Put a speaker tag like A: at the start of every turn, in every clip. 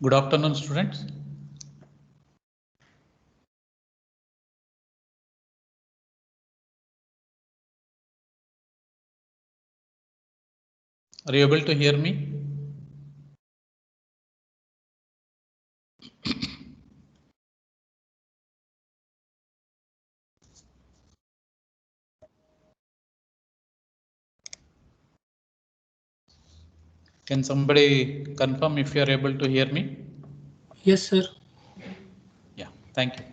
A: Good afternoon, students. Are you able to hear me? Can somebody confirm if you are able to hear me?
B: Yes, sir.
A: Yeah, thank you.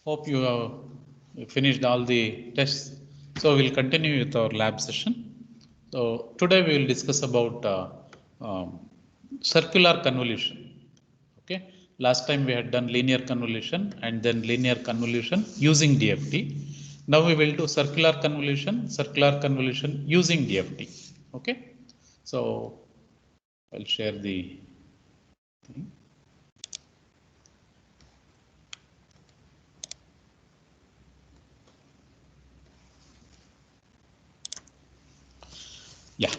A: Hope you have finished all the tests. So we'll continue with our lab session. So today we will discuss about circular convolution. Okay. Last time we had done linear convolution and then linear convolution using DFT. Now we will do circular convolution using DFT. Okay. So I'll share the thing. Yeah.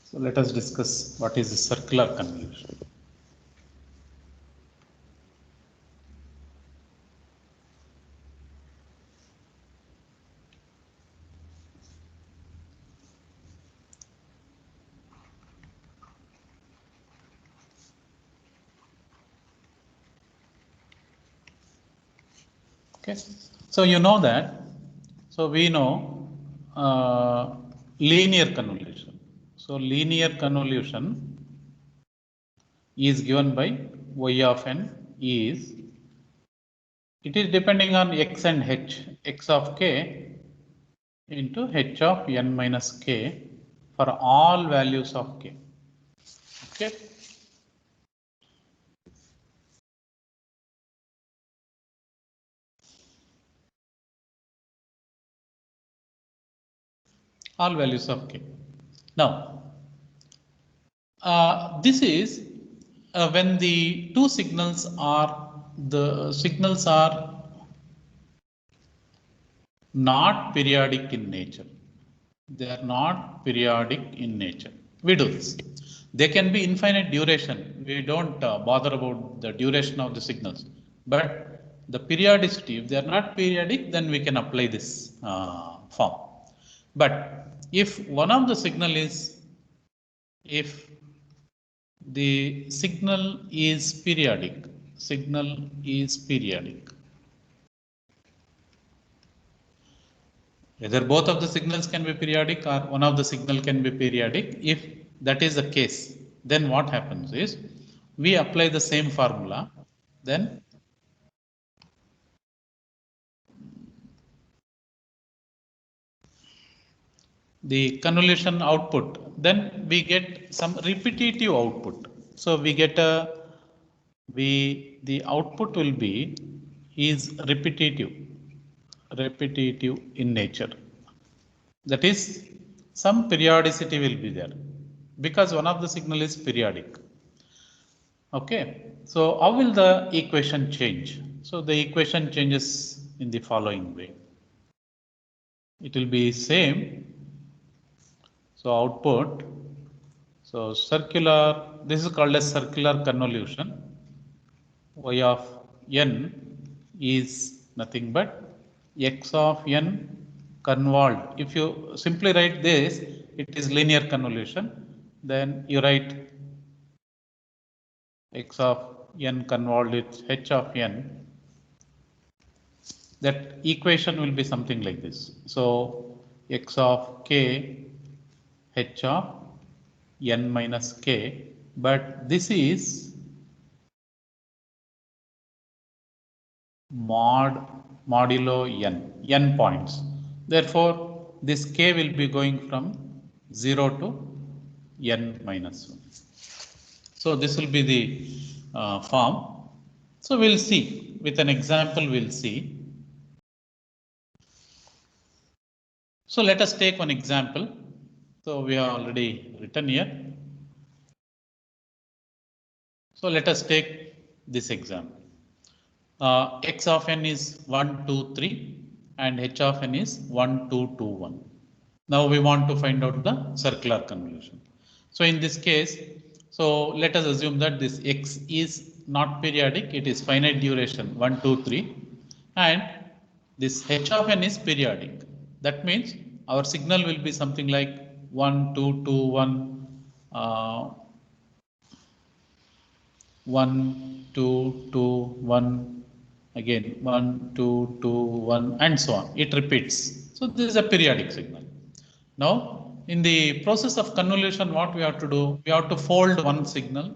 A: So let us discuss what is the circular convolution. Okay. So you know that. So we know linear convolution. So linear convolution is given by y of n is, it is depending on x and h, x of k into h of n minus k for all values of k. Okay. All values of k. Now, this is when the two signals are not periodic in nature. They are not periodic in nature. We do this. They can be infinite duration. We don't bother about the duration of the signals. But the periodicity, if they are not periodic, then we can apply this form. But if one of the signal is, if the signal is periodic, either both of the signals can be periodic or one of the signal can be periodic. If that is the case, then what happens is we apply the same formula, then the convolution output, then we get some repetitive output. So we get the output will be is repetitive in nature. That is, some periodicity will be there because one of the signal is periodic. Okay, so how will the equation change? So the equation changes in the following way. It will be same. So output, so circular, this is called as circular convolution. Y of n is nothing but x of n convolved. If you simply write this, it is linear convolution. Then you write x of n convolved with h of n. That equation will be something like this. So x of k h of n minus k, but this is modulo n points. Therefore, this k will be going from 0 to n minus 1. So this will be the form. So we'll see with an example. We'll see. So let us take one example. So we have already written here. So let us take this example. X of n is 1, 2, 3 and h of n is 1, 2, 2, 1. Now we want to find out the circular convolution. So in this case, so let us assume that this x is not periodic, it is finite duration 1, 2, 3 and this h of n is periodic. That means our signal will be something like 1, 2, 2, 1, 1, 2, 2, 1, again 1, 2, 2, 1 and so on. It repeats. So this is a periodic signal. Now in the process of convolution, what we have to do? We have to fold one signal.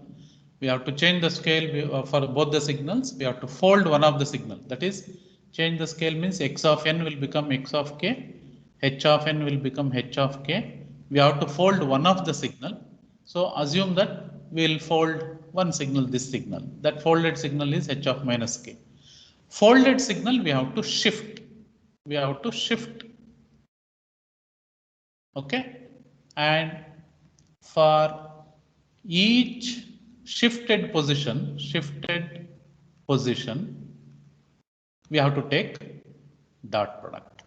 A: We have to change the scale for both the signals. We have to fold one of the signal. That is, change the scale means x of n will become x of k, h of n will become h of k. We have to fold one of the signal. So assume that we will fold one signal, this signal. That folded signal is h of minus k. Folded signal we have to shift. We have to shift. Okay. And for each shifted position, we have to take dot product.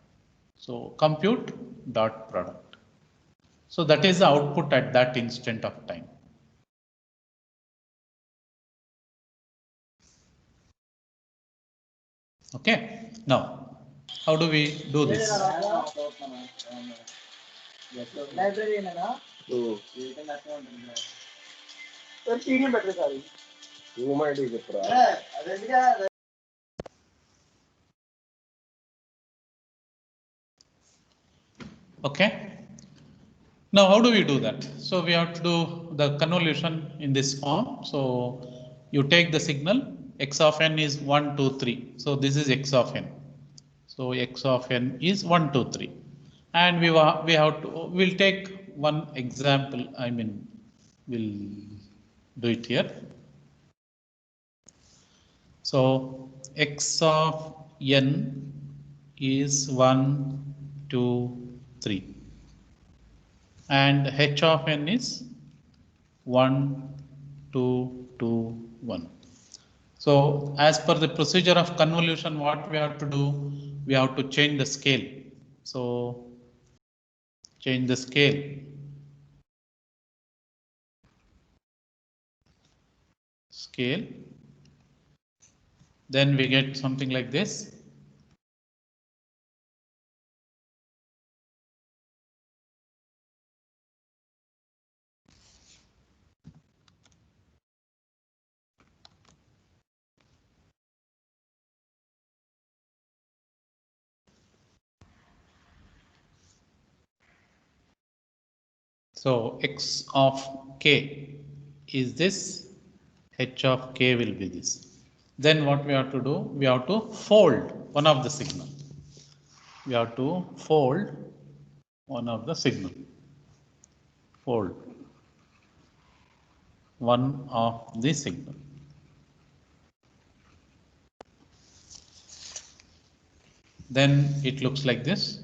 A: So compute dot product. So that is the output at that instant of time. Okay. Now, how do we do this? Okay. Now, how do we do that? So we have to do the convolution in this form. So you take the signal, x of n is 1, 2, 3. So this is x of n. So x of n is 1, 2, 3. And we'll take one example. I mean, we'll do it here. So x of n is 1, 2, 3. And h of n is 1, 2, 2, 1. So as per the procedure of convolution, what we have to do? We have to change the scale. So change the scale. Then we get something like this. So x of k is this, h of k will be this. Then what we have to do? We have to fold one of the signal. We have to fold one of the signal. Fold one of the signal. Then it looks like this.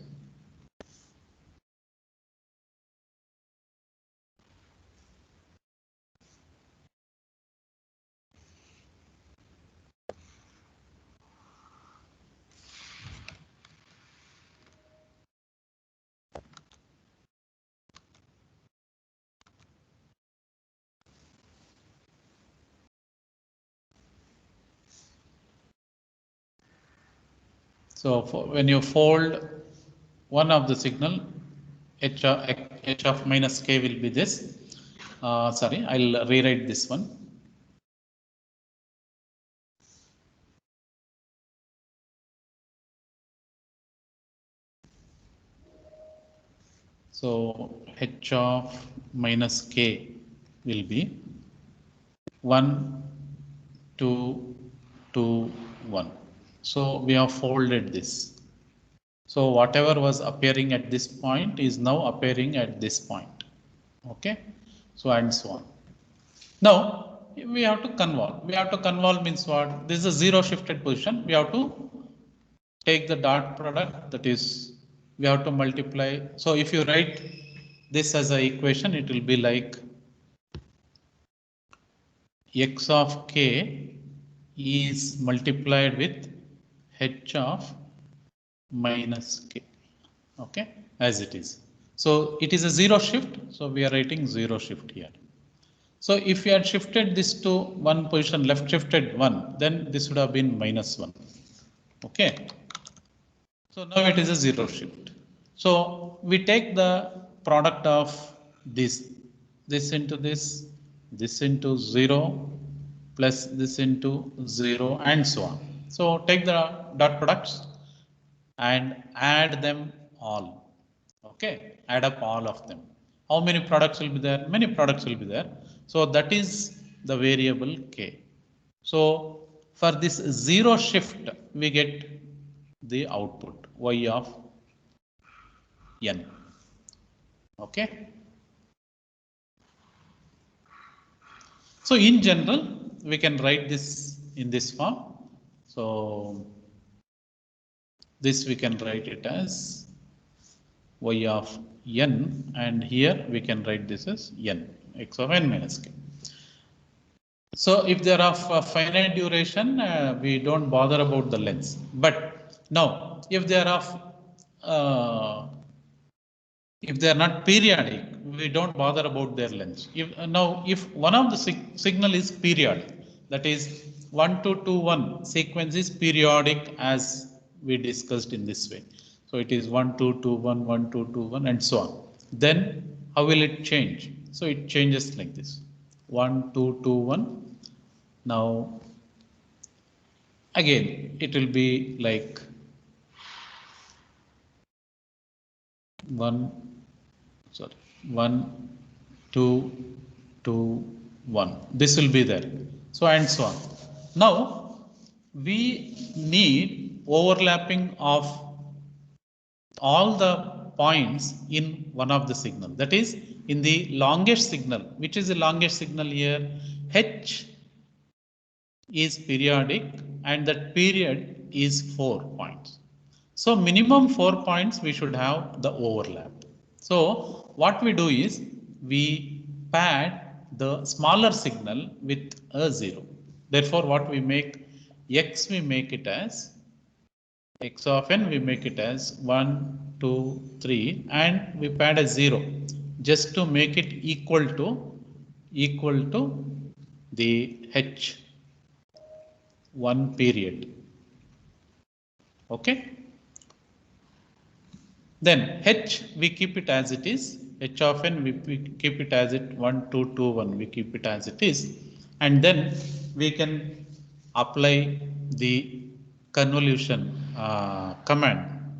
A: So when you fold one of the signal, h of minus k will be this. Sorry, I'll rewrite this one. So h of minus k will be 1, 2, 2, 1. So we have folded this. So whatever was appearing at this point is now appearing at this point. Okay. So and so on. Now we have to convolve. We have to convolve means what? This is a zero shifted position. We have to take the dot product, that is we have to multiply. So if you write this as an equation, it will be like x of k is multiplied with h of minus k. Okay, as it is. So it is a zero shift. So we are writing zero shift here. So if you had shifted this to one position, left shifted one, then this would have been minus one. Okay. So now it is a zero shift. So we take the product of this into this into 0, plus this into 0, and so on. So take the dot products and add them all. Okay, add up all of them. How many products will be there? Many products will be there. So that is the variable k. So for this zero shift, we get the output y of n. Okay. So in general, we can write this in this form. So this we can write it as y of n, and here we can write this as n, x of n minus k. So if they are of finite duration, we don't bother about the lengths. But now, if they are of if they are not periodic, we don't bother about their lengths. Now, if one of the signal is periodic, that is 1221 sequence is periodic as we discussed in this way. So it is 1221, 1221, and so on. Then how will it change? So it changes like this: 1221. Now again, it will be like 1, 2, 2, 1. This will be there. So and so on. Now we need overlapping of all the points in one of the signal. That is, in the longest signal. Which is the longest signal here? H is periodic, and that period is 4 points. So minimum 4 points we should have the overlap. So what we do is we pad the smaller signal with a 0. Therefore what we make, x we make it as x of n, we make it as 1, 2, 3, and we pad a 0 just to make it equal to the h 1 period. Okay. Then h we keep it as it is. H of n we keep it as it 1, 2, 2, 1. We keep it as it is, and then we can apply the convolution command.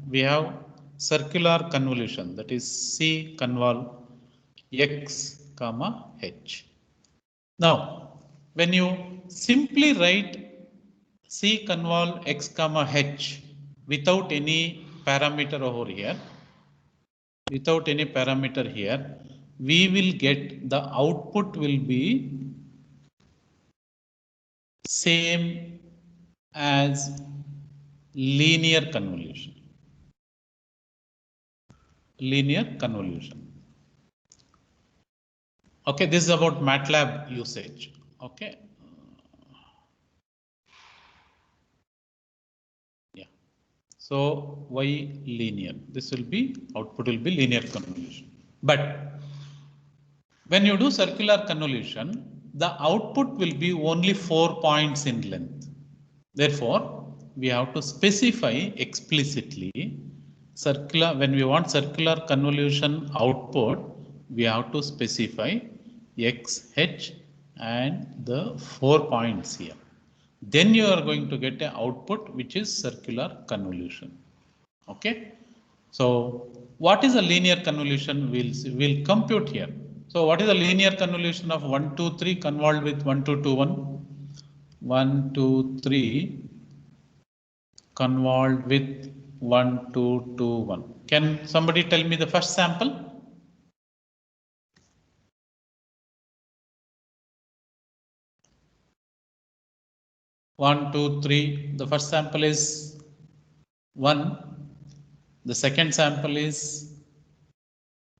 A: We have circular convolution, that is C convol x comma h. Now when you simply write C convol x comma h without any parameter over here, we will get the output will be same as linear convolution. Okay, this is about MATLAB usage. Okay. Yeah. So y linear. This will be output will be linear convolution. But when you do circular convolution, the output will be only 4 points in length. Therefore, we have to specify explicitly circular. When we want circular convolution output, we have to specify x, h, and the 4 points here. Then you are going to get an output which is circular convolution. Okay. So what is a linear convolution? We'll compute here. So what is the linear convolution of 1, 2, 3 convolved with 1, 2, 2, 1? 1, 2, 3 convolved with 1, 2, 2, 1. Can somebody tell me the first sample? One, two, three. The first sample is 1. The second sample is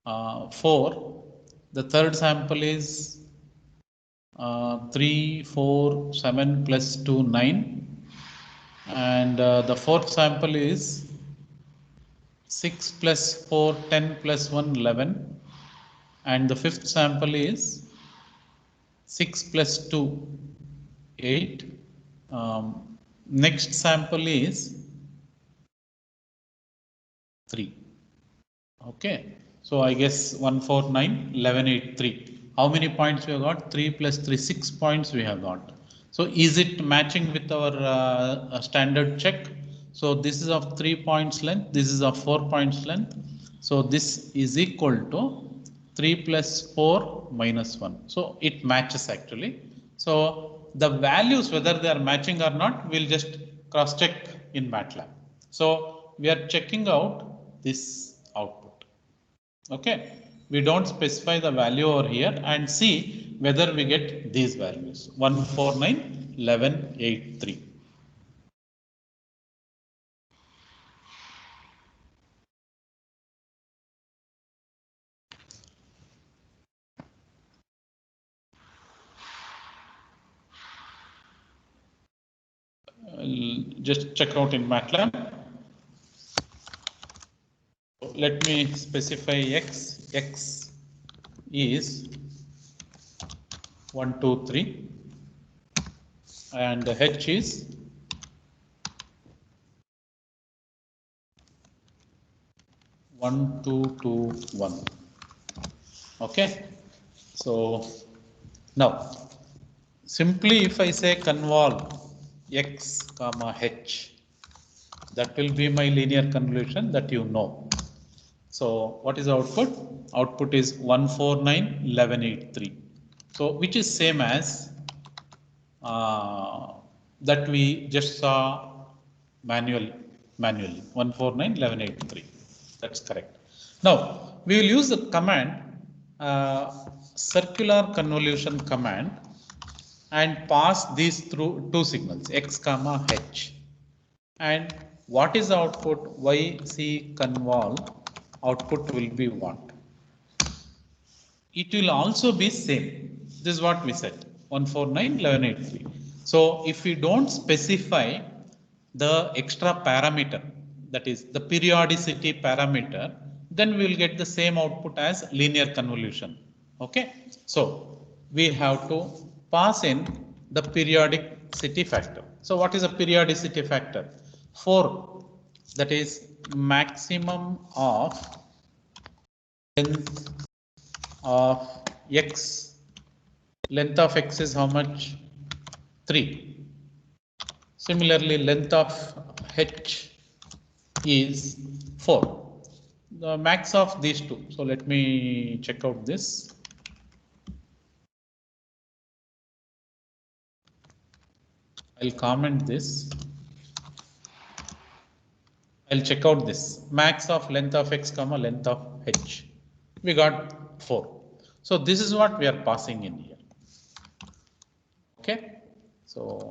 A: 4. The third sample is 3, 4, 7 plus 2, 9. And the fourth sample is 6 plus 4, 10 plus 1, 11. And the fifth sample is 6 plus 2, 8. Next sample is 3. Okay. So I guess 1, 4, 9, 11, 8, 3. How many points we have got? 3 plus 3, 6 points we have got. So is it matching with our standard check? So this is of 3 points length. This is of 4 points length. So this is equal to 3 plus 4 minus 1. So it matches actually. So the values, whether they are matching or not, we'll just cross check in MATLAB. So we are checking out this output. Okay, we don't specify the value over here and see whether we get these values 149, 11, 8, 3. Just check out in MATLAB. Let me specify x. X is 1, 2, 3, and h is 1, 2, 2, 1. Okay, so now simply if I say convolve x comma h, that will be my linear convolution that you know. So what is the output? Output is 149, 11, 8, 3. So which is same as that we just saw manually 149, 11, 8, 3. That's correct. Now we will use the command circular convolution command and pass these through two signals x comma h. And what is the output? YC convol output will be what? It will also be same. This is what we said 149, 11, 8, 3. So if we don't specify the extra parameter, that is the periodicity parameter, then we will get the same output as linear convolution. Okay. So we have to pass in the periodicity factor. So what is a periodicity factor? 4, that is maximum of length of x. Length of x is how much? 3. Similarly, length of h is 4. The max of these two. So let me check out this. I'll comment this. I'll check out this. Max of length of x comma length of h. We got 4. So this is what we are passing in here. Okay. So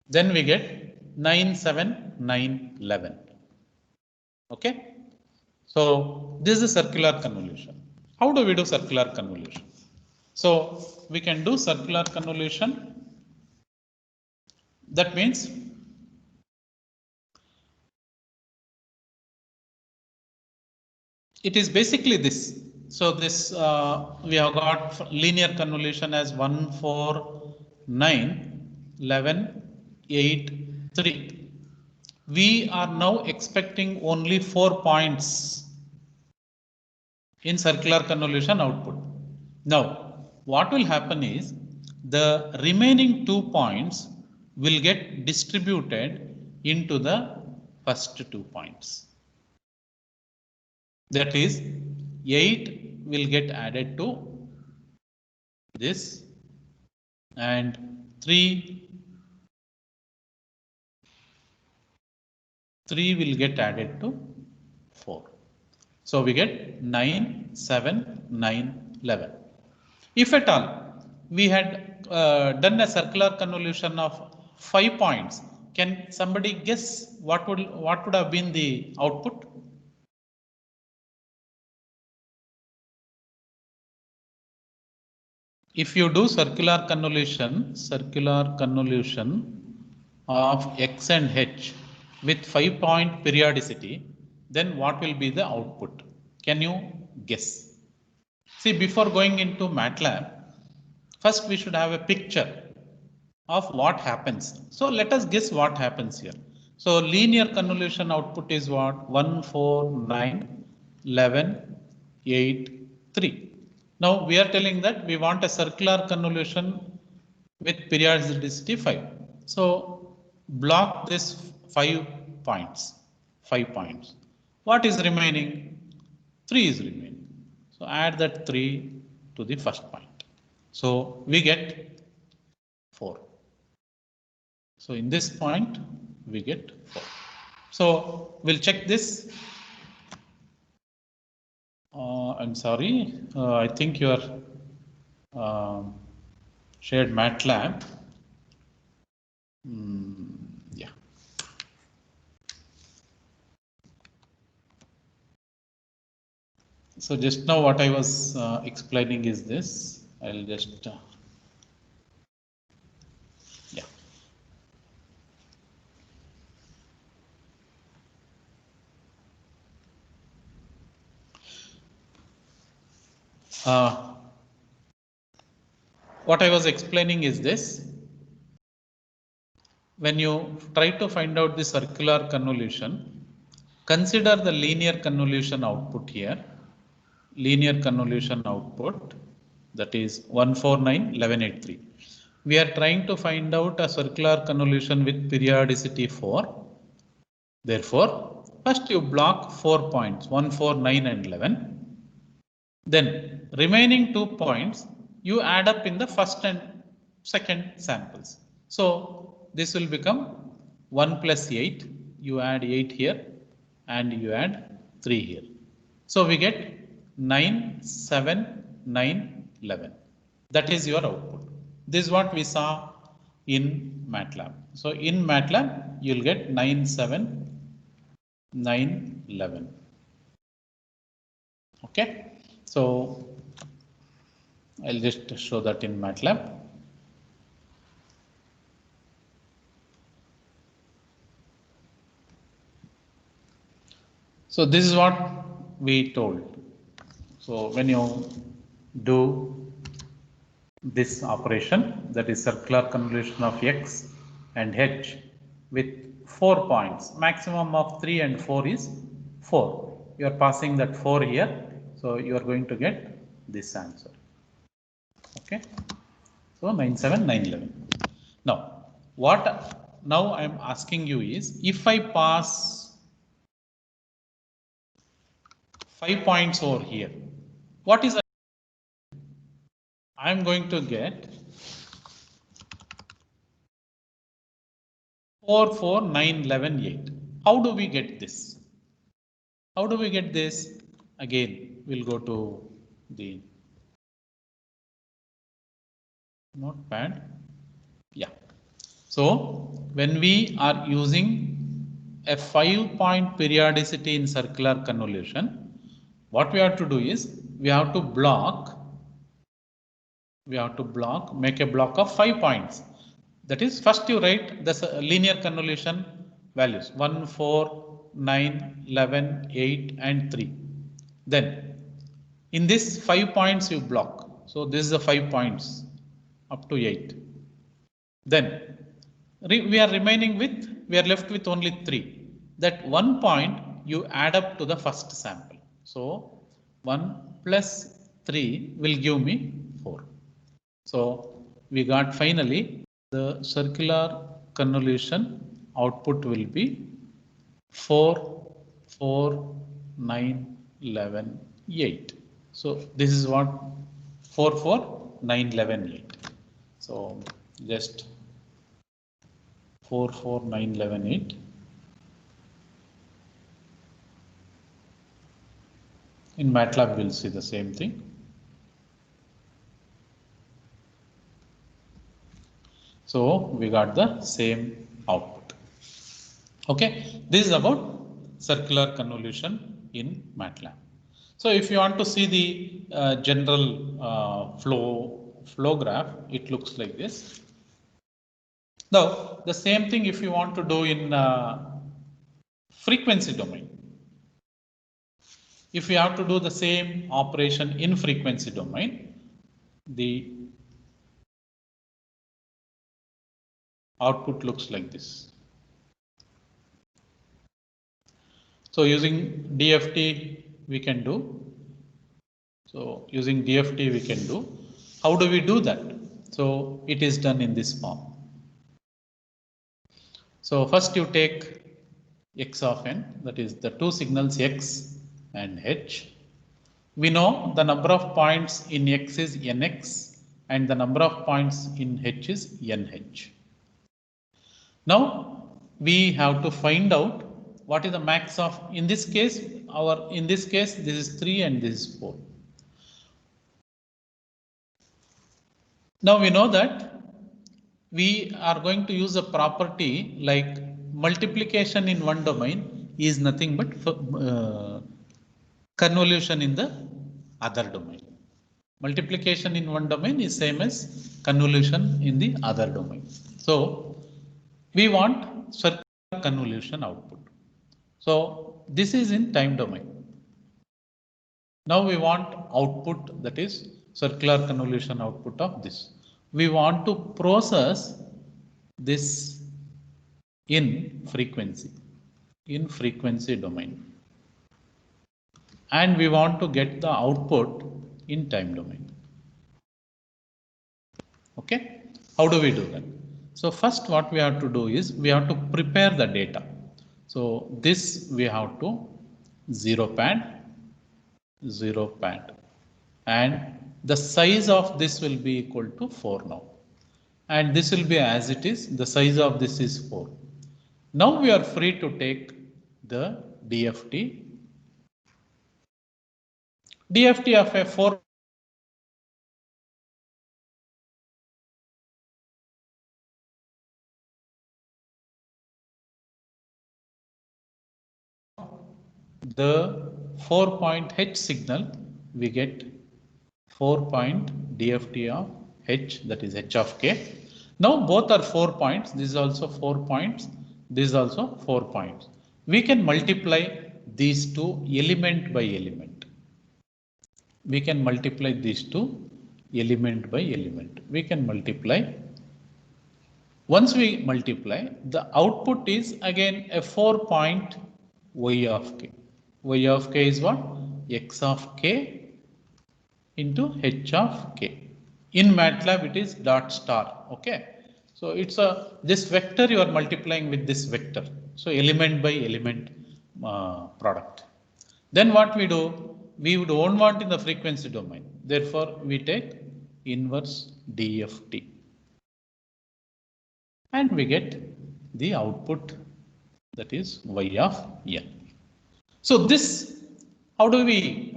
A: then we get 9, 7, 9, 11. Okay. So this is a circular convolution. How do we do circular convolution? So we can do circular convolution. That means it is basically this. So this we have got linear convolution as 1, 4, 9, 11, 8, 3. We are now expecting only 4 points in circular convolution output. Now, what will happen is the remaining 2 points will get distributed into the first 2 points. That is 8 will get added to this and 3 will get added to 4. So we get 9, 7, 9, 11. If at all we had done a circular convolution of 5 points, can somebody guess what would have been the output? if you do circular convolution of x and h with 5-point periodicity, then what will be the output? Can you guess? See, before going into MATLAB, first we should have a picture of what happens. So let us guess what happens here. So linear convolution output is what? 1, 4, 9, 11, 8, 3. Now we are telling that we want a circular convolution with periodicity 5. So block this 5 points. 5 points. What is remaining? 3 is remaining. So add that 3 to the first point. So we get 4. So in this point, we get 4. So we'll check this. I'm sorry, I think your shared MATLAB. Yeah. So just now what I was explaining is this. I'll just yeah. What I was explaining is this. When you try to find out the circular convolution, consider the linear convolution output here. Linear convolution output, that is 149, 1183. We are trying to find out a circular convolution with periodicity 4. Therefore, first you block 4 points, 1, 4, 9 and 11. Then remaining 2 points you add up in the first and second samples. So this will become 1 plus 8. You add 8 here and you add 3 here. So we get 9, 7, 9, 11. That is your output. This is what we saw in MATLAB. So in MATLAB, you'll get 9, 7, 9, 11. Okay. So I'll just show that in MATLAB. So this is what we told. So when you do this operation, that is circular convolution of x and h with 4 points, maximum of 3 and 4 is 4. You are passing that 4 here. So you are going to get this answer. Okay. So 9, 7, 9, 11. Now, what now I am asking you is, if I pass 5 points over here, what is I am going to get 4, 4, 9, 11, 8. How do we get this? How do we get this? Again, we'll go to the notepad. Yeah. So when we are using a 5-point periodicity in circular convolution, what we have to do is we have to make a block of 5 points. That is, first you write the linear convolution values 1, 4, 9, 11, 8 and 3. Then in this 5 points you block. So this is the 5 points up to 8. Then we are left with only 3. That 1 point you add up to the first sample. So 1 plus 3 will give me 4. So we got finally the circular convolution output will be 4, 4, 9, 11, 8. So this is what 4, 4, 9, 11, 8. So just 4, 4, 9, 11, 8. In MATLAB, we'll see the same thing. So we got the same output. Okay, this is about circular convolution in MATLAB. So if you want to see the general flow flow graph, it looks like this. Now, the same thing if you want to do in frequency domain. If you have to do the same operation in frequency domain, the output looks like this. So using DFT we can do. So using DFT we can do. How do we do that? So it is done in this form. So first you take x of n, that is the two signals x and h. We know the number of points in x is nx and the number of points in h is nh. Now we have to find out what is the max of, in this case this is 3 and this is 4. Now we know that we are going to use a property like multiplication in one domain is nothing but convolution in the other domain. Multiplication in one domain is same as convolution in the other domain. So we want circular convolution output. So this is in time domain. Now we want output, that is circular convolution output of this. We want to process this in frequency domain. And we want to get the output in time domain. Okay, how do we do that? So first what we have to do is we have to prepare the data. So this we have to zero pad, and the size of this will be equal to 4 now, and this will be as it is, the size of this is 4. Now we are free to take the DFT of a 4 the 4-point H signal, we get 4-point DFT of H, that is H of K. Now both are 4 points, this is also 4 points, this is also 4 points. We can multiply these two element by element. We can multiply these two element by element. We can multiply. Once we multiply, the output is again a 4-point Y of K. Y of K is what? X of K into H of K. In MATLAB it is dot star. Okay. So it's this vector you are multiplying with this vector. So element by element product. Then what we do? We don't want in the frequency domain. Therefore we take inverse DFT. And we get the output, that is Y of N. So this, how do we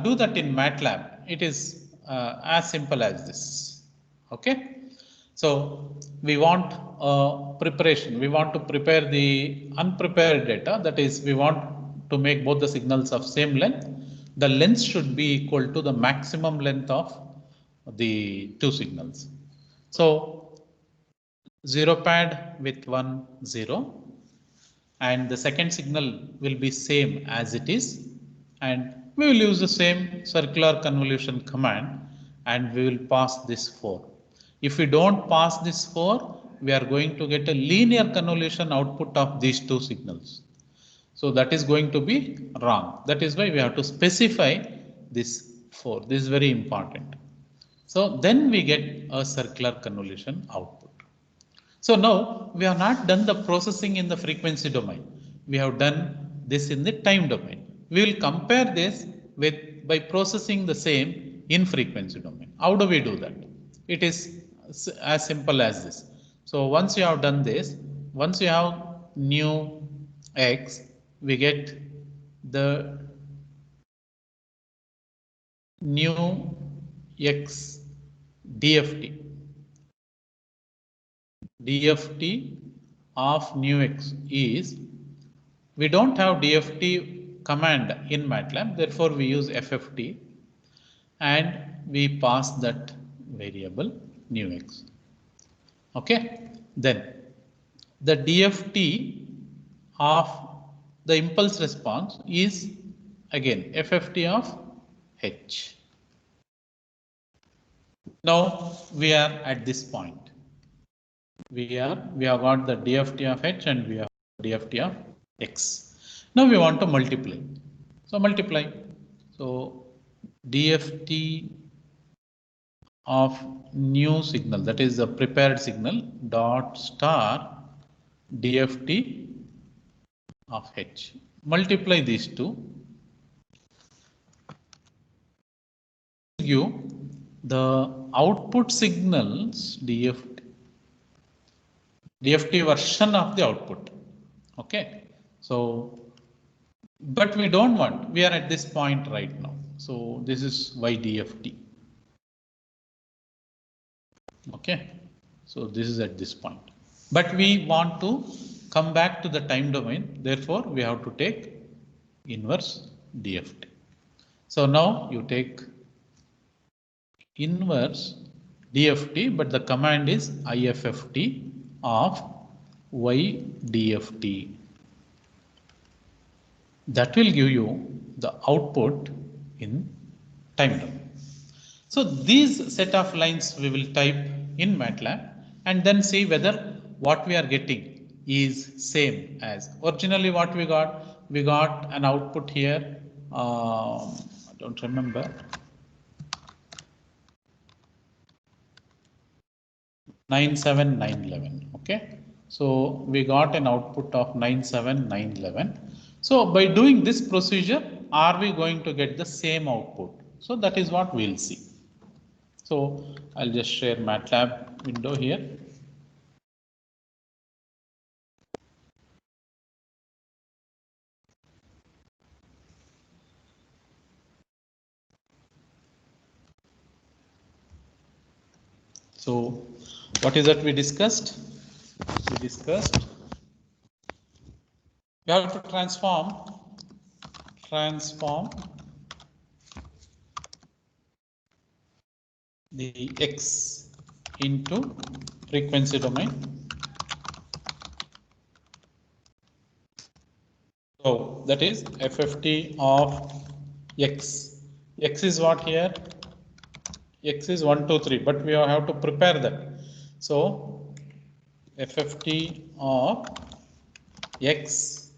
A: do that in MATLAB? It is as simple as this. Okay. So we want preparation. We want to prepare the unprepared data. That is, we want to make both the signals of same length. The length should be equal to the maximum length of the two signals. So 0 pad with 1 0. And the second signal will be same as it is, and we will use the same circular convolution command, and we will pass this 4. If we don't pass this 4, we are going to get a linear convolution output of these two signals. So that is going to be wrong. That is why we have to specify this 4. This is very important. So then we get a circular convolution output. So now we have not done the processing in the frequency domain. We have done this in the time domain. We will compare this with by processing the same in frequency domain. How do we do that? It is as simple as this. So once you have done this, once you have new x, we get the new x DFT. DFT of new x is, we don't have DFT command in MATLAB, therefore we use FFT, and we pass that variable nu x. Okay, then the DFT of the impulse response is again FFT of h. Now we are at this point. We have got the DFT of h and we have DFT of x. Now we want to multiply. So multiply. So DFT of new signal, that is the prepared signal, dot star DFT of h. Multiply these two. Give the output signals DFT version of the output. Okay. So, but we don't want, we are at this point right now. So this is why DFT. Okay. So this is at this point. But we want to come back to the time domain. Therefore, we have to take inverse DFT. So now you take inverse DFT, but the command is IFFT of Y DFT. That will give you the output in time domain. So these set of lines we will type in MATLAB and then see whether what we are getting is same as originally what we got. We got an output here. I don't remember. 97911. Okay. So we got an output of 97911. So by doing this procedure, are we going to get the same output? So that is what we'll see. So I'll just share MATLAB window here. So what is that we discussed? We discussed we have to transform the x into frequency domain. So that is FFT of x. X is what here? X is 1, 2, 3, but we have to prepare that. So FFT of x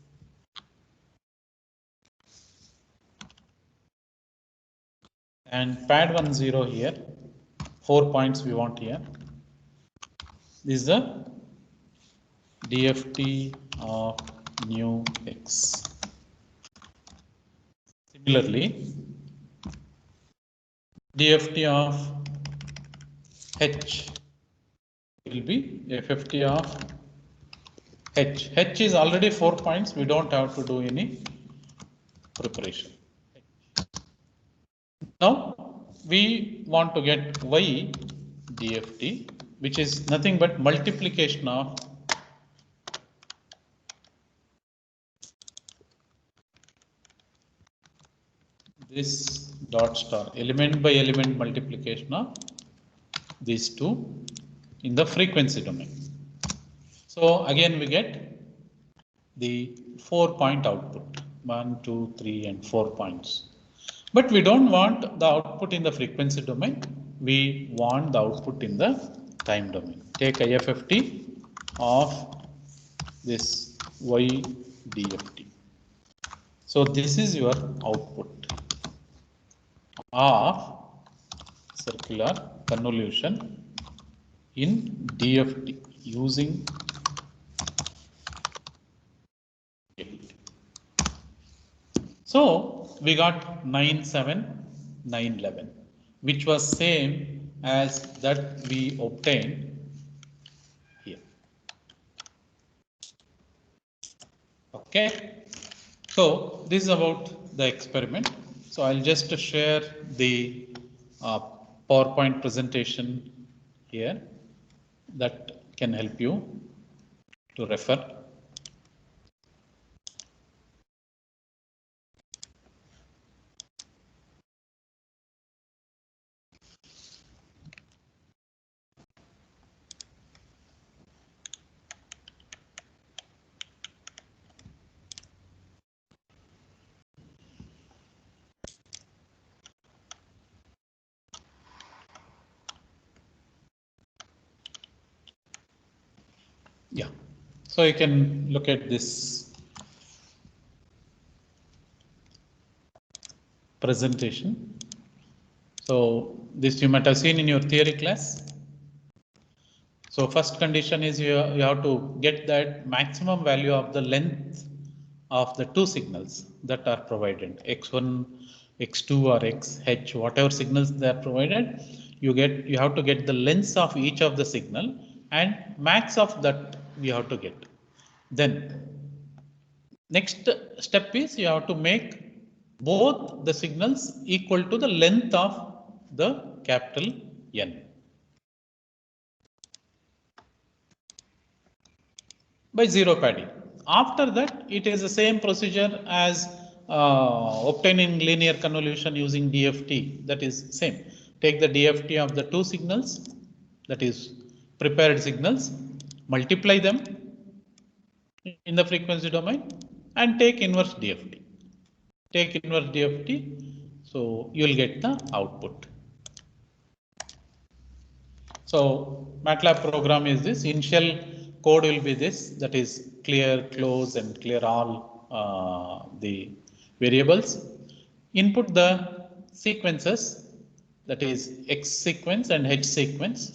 A: and pad 1 0 here. 4 points we want here. This is the DFT of new x. Similarly, DFT of h will be FFT of h. H is already 4 points. We don't have to do any preparation. Now we want to get y DFT, which is nothing but multiplication of this dot star, element by element multiplication of these two in the frequency domain. So again we get the 4-point output, 1, 2, 3 and 4 points. But we don't want the output in the frequency domain. We want the output in the time domain. Take IFFT of this Y DFT. So this is your output of circular convolution in DFT using DFT. So we got 97911, which was same as that we obtained here. Okay. So this is about the experiment. So I'll just share the PowerPoint presentation here that can help you to refer. So you can look at this presentation. So this you might have seen in your theory class. So first condition is you have to get that maximum value of the length of the two signals that are provided, x1, x2 or xh, whatever signals they are provided, you have to get the lengths of each of the signal and max of that you have to get. Then next step is you have to make both the signals equal to the length of the capital N. By zero padding. After that, it is the same procedure as obtaining linear convolution using DFT. That is same. Take the DFT of the two signals, that is prepared signals, multiply them in the frequency domain, and take inverse DFT. Take inverse DFT, so you will get the output. So MATLAB program is this. Initial code will be this, that is clear, close, and clear all the variables. Input the sequences, that is X sequence and H sequence.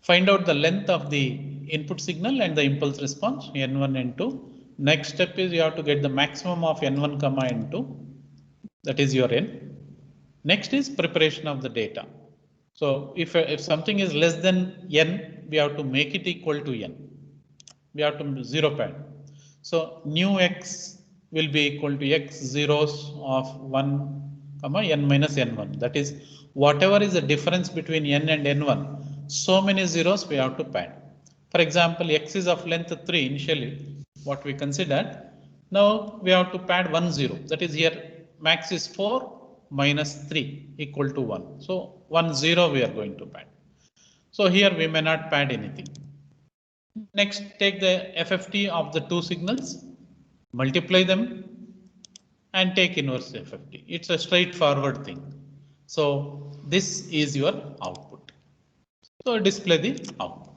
A: Find out the length of the input signal and the impulse response, N1, N2. Next step is you have to get the maximum of N1, N2, that is your N. Next is preparation of the data. So if something is less than N, we have to make it equal to N. We have to zero pad. So new X will be equal to X zeros of 1, N minus N1. That is whatever is the difference between N and N1, so many zeros we have to pad. For example, X is of length 3 initially, what we considered. Now we have to pad 1 0. That is here max is 4 minus 3 equal to 1. So 1 0 we are going to pad. So here we may not pad anything. Next, take the FFT of the two signals, multiply them, and take inverse FFT. It's a straightforward thing. So this is your output. So display the output.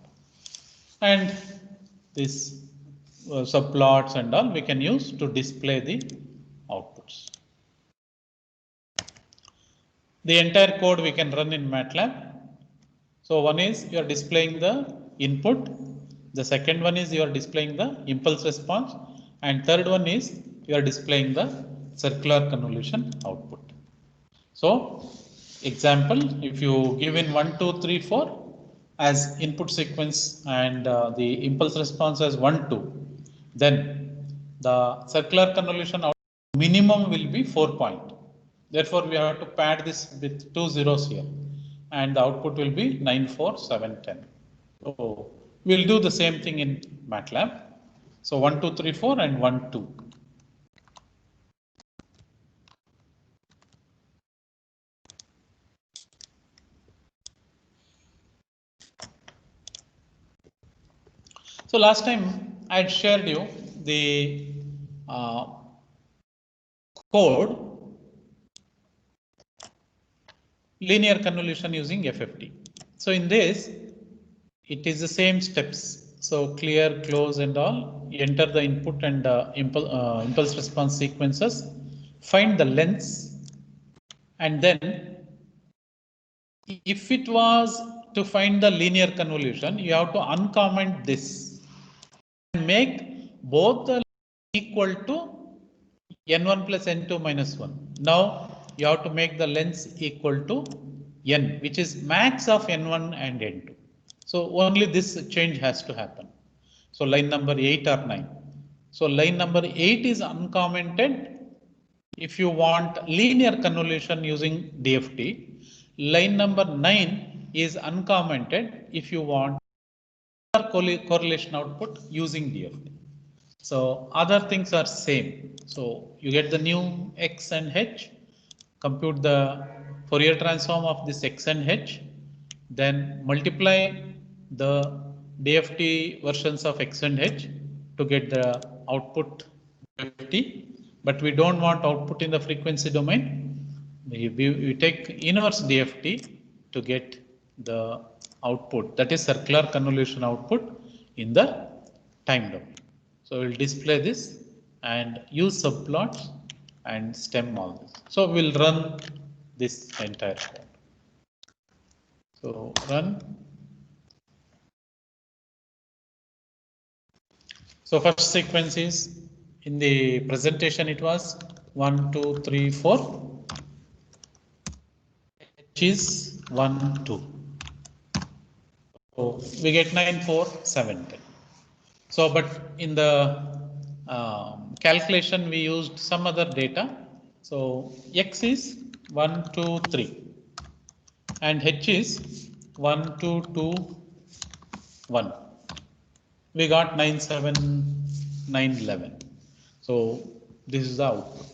A: And this subplots and all we can use to display the outputs. The entire code we can run in MATLAB. So one is you are displaying the input. The second one is you are displaying the impulse response. And third one is you are displaying the circular convolution output. So example, if you give in 1, 2, 3, 4 as input sequence and the impulse response as 1, 2, then the circular convolution output minimum will be 4 point. Therefore, we have to pad this with 2 zeros here, and the output will be 9, 4, 7, 10. So we'll do the same thing in MATLAB. So 1, 2, 3, 4 and 1, 2. So last time I had shared you the code linear convolution using FFT. So in this, it is the same steps. So clear, close, and all. You enter the input and impulse response sequences. Find the lengths, and then if it was to find the linear convolution, you have to uncomment this and make both the equal to N1 plus N2 minus 1. Now you have to make the lengths equal to N, which is max of N1 and N2. So only this change has to happen. So line number 8 or 9. So line number 8 is uncommented if you want linear convolution using DFT. Line number 9 is uncommented if you want correlation output using DFT. So other things are same. So you get the new X and H, compute the Fourier transform of this X and H, then multiply the DFT versions of X and H to get the output DFT, but we don't want output in the frequency domain. We take inverse DFT to get the output, that is circular convolution output, in the time domain. So we'll display this and use subplots and stem all this. So we'll run this entire code. So run. So first sequence is in the presentation it was 1, 2, 3, 4. H is 1, 2. So we get 9, 4, 7, 10. So but in the calculation we used some other data. So X is 1, 2, 3 and H is 1, 2, 2, 1. We got 9, 7, 9, 11. So this is the output.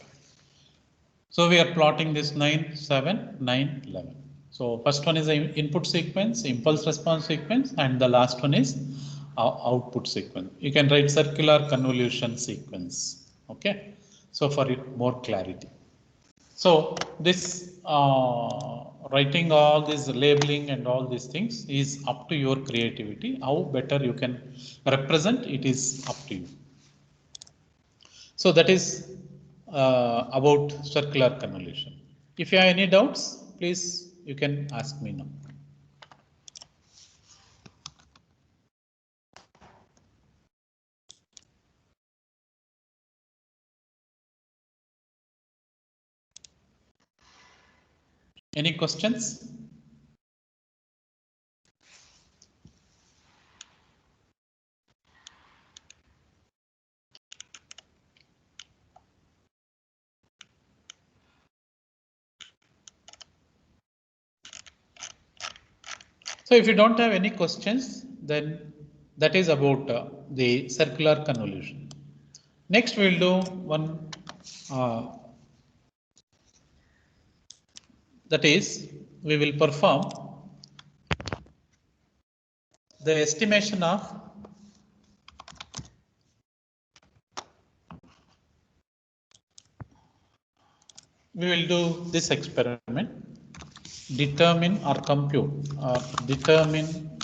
A: So we are plotting this 9, 7, 9, 11. So first one is the input sequence, impulse response sequence, and the last one is output sequence. You can write circular convolution sequence. Okay. So for it more clarity. So this writing all this labeling and all these things is up to your creativity. How better you can represent it is up to you. So that is about circular convolution. If you have any doubts, please you can ask me now. Any questions? So if you don't have any questions, then that is about the circular convolution. Next we will do one that is we will perform the estimation of we will do this experiment, determine or compute or determine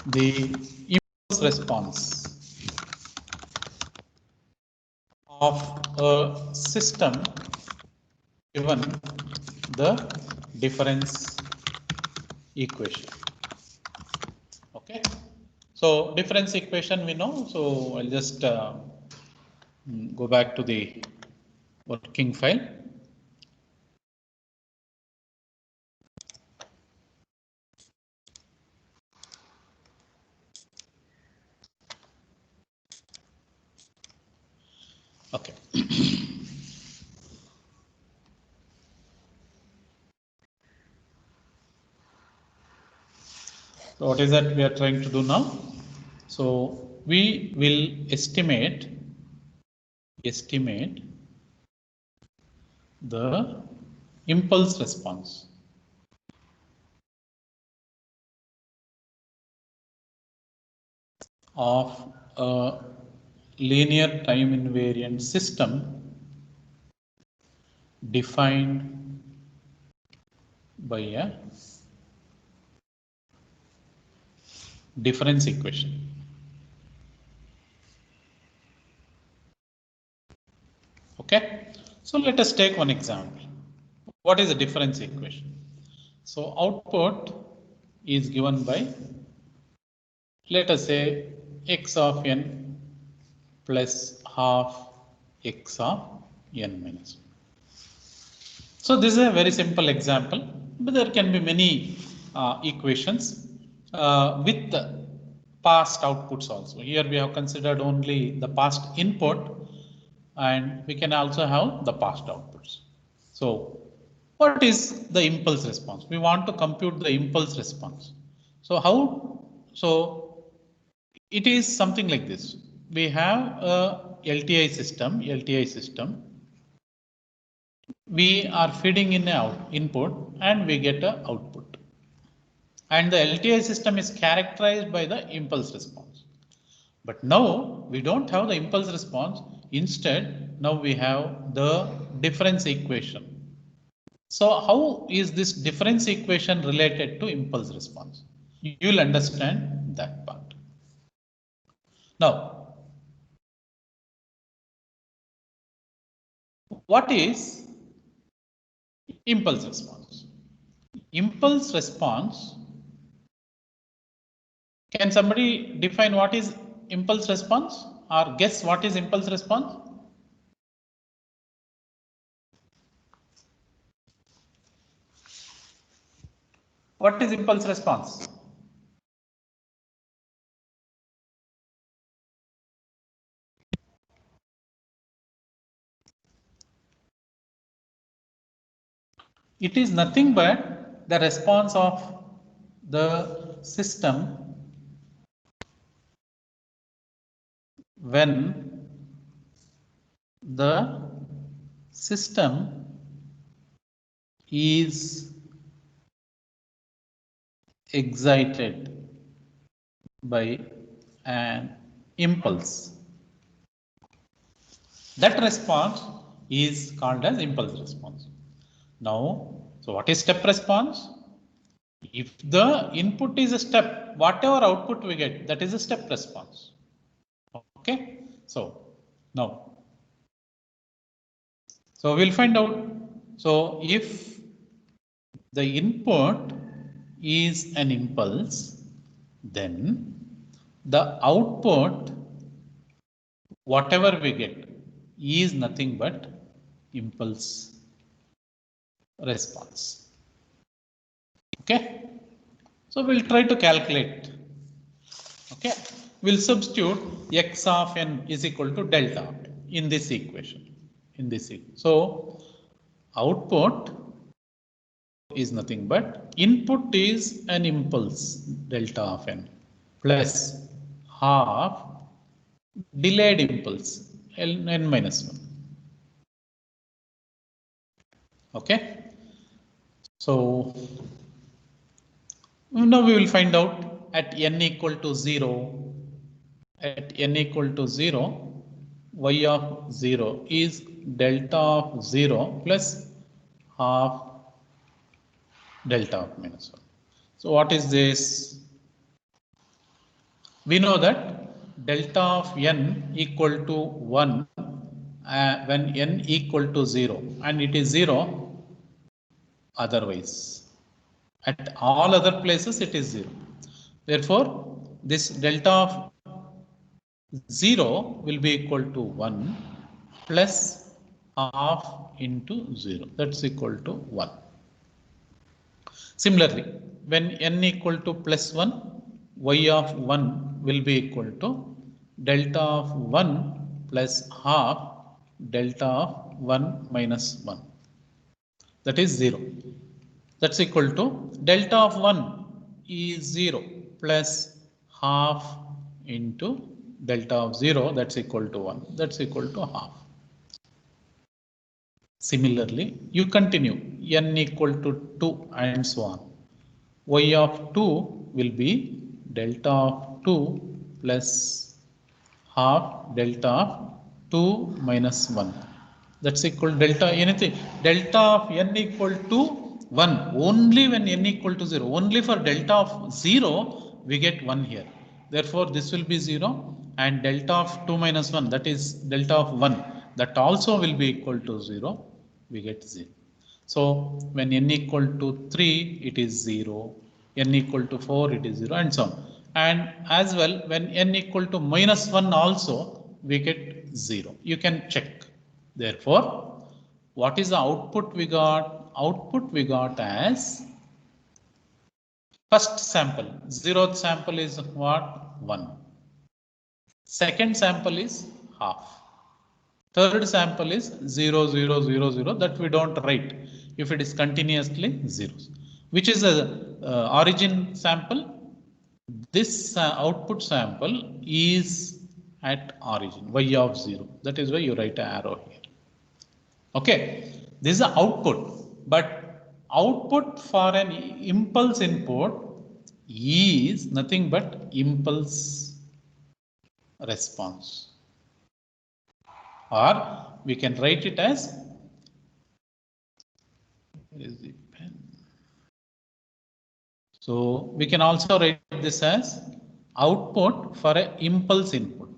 A: the impulse response of a system given the difference equation. Okay, so difference equation we know, so I'll just go back to the working file. Okay. So what is that we are trying to do now? So we will estimate the impulse response of a linear time invariant system defined by a difference equation. Okay, so let us take one example. What is the difference equation? So output is given by, let us say, x of n plus half x of n minus 1. So this is a very simple example, but there can be many equations with the past outputs also. Here we have considered only the past input, and we can also have the past outputs. So what is the impulse response? We want to compute the impulse response. So how? So it is something like this. We have a LTI system. We are feeding in an input and we get an output. And the LTI system is characterized by the impulse response. But now we don't have the impulse response. Instead, now we have the difference equation. So how is this difference equation related to impulse response? You will understand that part. Now, what is impulse response? Impulse response, can somebody define what is impulse response or guess what is impulse response? What is impulse response? It is nothing but the response of the system when the system is excited by an impulse. That response is called as impulse response. Now, so what is step response? If the input is a step, whatever output we get, that is a step response. Okay, so now, so we'll find out. So if the input is an impulse, then the output, whatever we get, is nothing but impulse response. Okay, so we'll try to calculate. Okay, we'll substitute x of n is equal to delta in this equation. So output is nothing but input is an impulse delta of n plus half delayed impulse n minus 1. Okay, so now we will find out at n equal to 0. At n equal to 0, y of 0 is delta of 0 plus half delta of minus 1. So what is this? We know that delta of n equal to 1 when n equal to 0, and it is 0 otherwise. At all other places it is 0. Therefore, this delta of 0 will be equal to 1 plus half into 0. That's equal to 1. Similarly, when n equal to plus 1, y of 1 will be equal to delta of 1 plus half delta of 1 minus 1. That is 0. That's equal to delta of 1 is 0 plus half into delta of 0, that's equal to 1. That's equal to half. Similarly, you continue n equal to 2 and so on. Y of 2 will be delta of 2 plus half delta of 2 minus 1. That's equal to delta anything. Delta of n equal to 1 only when n equal to 0. Only for delta of 0 we get 1 here. Therefore, this will be 0, and delta of 2 minus 1, that is delta of 1, that also will be equal to 0. We get 0. So when n equal to 3, it is 0. N equal to 4, it is 0, and so on. And as well, when n equal to minus 1 also, we get 0. You can check. Therefore, what is the output we got? Output we got as first sample. 0th sample is what? 1. Second sample is half. Third sample is 0, 0, 0, 0. That we don't write if it is continuously zeros. Which is a origin sample? This output sample is at origin, y of 0. That is why you write an arrow here. Okay, this is the output, but output for an impulse input is nothing but impulse response, or we can write it as, where is the pen? So we can also write this as output for an impulse input.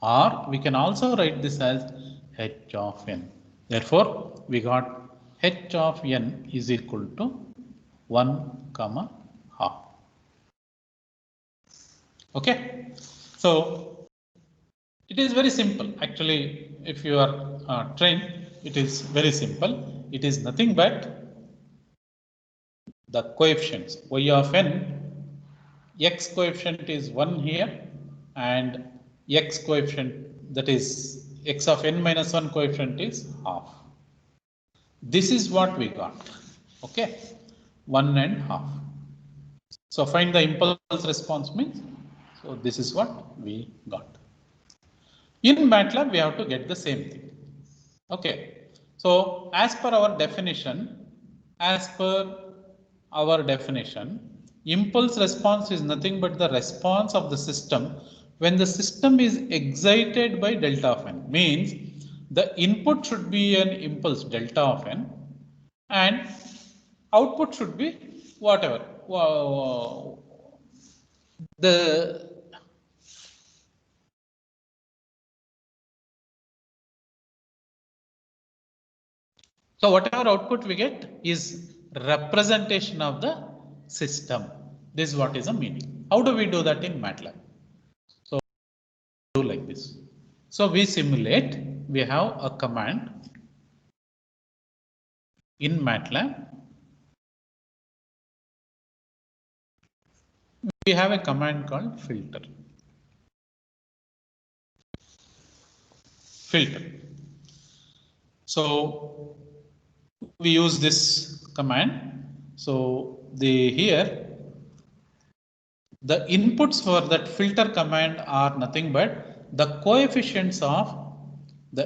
A: or we can also write this as h of n. Therefore, we got h of n is equal to 1 comma half. Okay, so it is very simple. Actually, if you are trained, it is very simple. It is nothing but the coefficients y of n. X coefficient is 1 here, and x coefficient, that is x of n minus 1 coefficient, is half. This is what we got. Okay, 1 and half. So find the impulse response means. So this is what we got. In MATLAB, we have to get the same thing. Okay. So as per our definition, impulse response is nothing but the response of the system when the system is excited by delta of n. Means the input should be an impulse delta of n, and output should be whatever. So whatever output we get is representation of the system. This is what is the meaning. How do we do that in MATLAB? So do like this. So we simulate, we have a command in MATLAB. We have a command called filter. So we use this command. So here the inputs for that filter command are nothing but the coefficients of the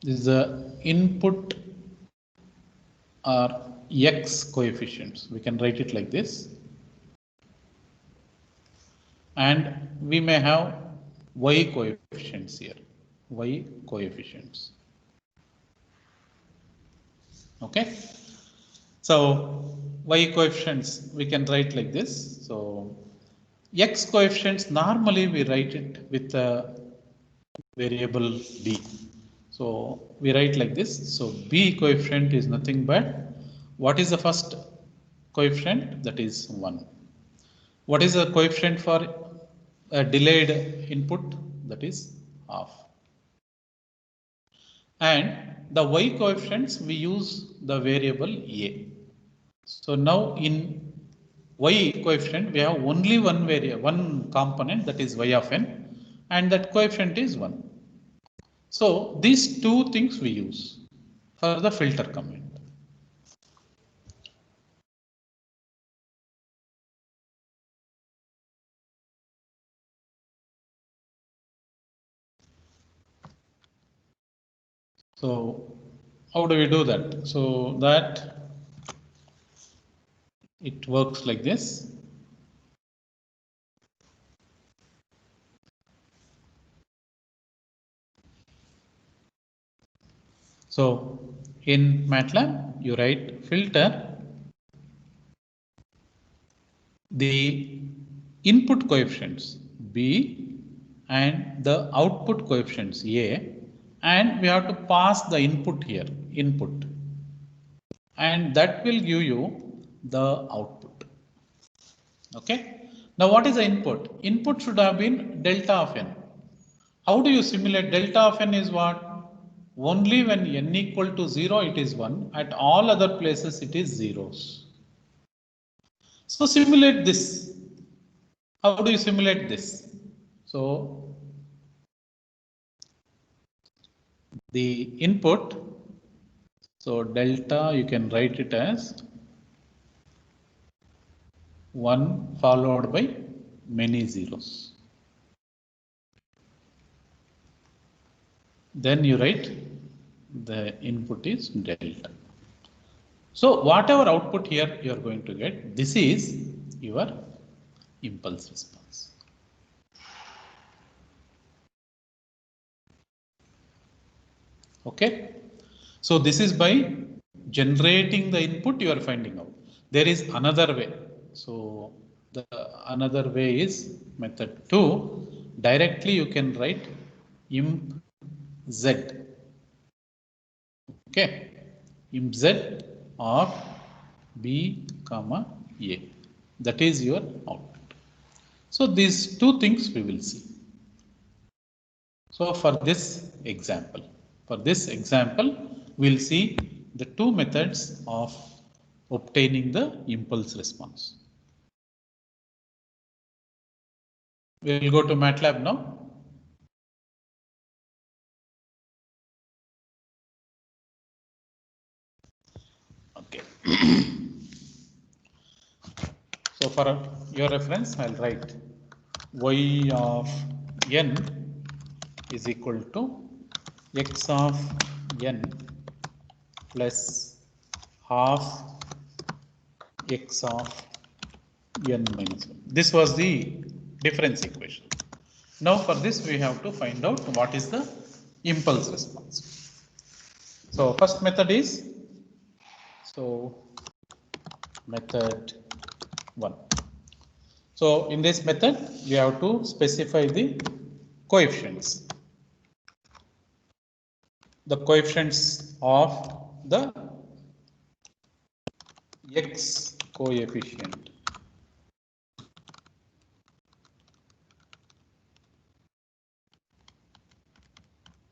A: this is the input are x coefficients. We can write it like this. And we may have y coefficients here. Y coefficients. Okay. So y coefficients we can write like this. So x coefficients normally we write it with a variable b. So we write like this. So b coefficient is nothing but what is the first coefficient? That is 1. What is the coefficient for a delayed input? That is half. And the y coefficients we use the variable a. So now in y coefficient we have only one component, that is y of n, and that coefficient is 1. So these two things we use for the filter command. So how do we do that? So that it works like this. So in MATLAB, you write filter the input coefficients b and the output coefficients a, and we have to pass the input here, input, and that will give you the output. Okay. Now what is the input? Input should have been delta of n. How do you simulate? Delta of n is what? Only when n equal to 0 it is 1, at all other places it is zeros. So simulate this. How do you simulate this? So the input, so delta you can write it as 1 followed by many zeros. Then you write the input is delta. So whatever output here you are going to get, this is your impulse response. Okay. So this is by generating the input you are finding out. There is another way. So the another way is method 2. Directly you can write imp z. Okay, imp z of b comma a. That is your output. So these two things we will see. So for this example, we'll see the two methods of obtaining the impulse response. We'll go to MATLAB now. Okay. So for your reference, I'll write y of n is equal to x of n plus half x of n minus 1. This was the difference equation. Now for this we have to find out what is the impulse response. So first method is method 1. So in this method we have to specify the coefficients. The coefficients of the x coefficient.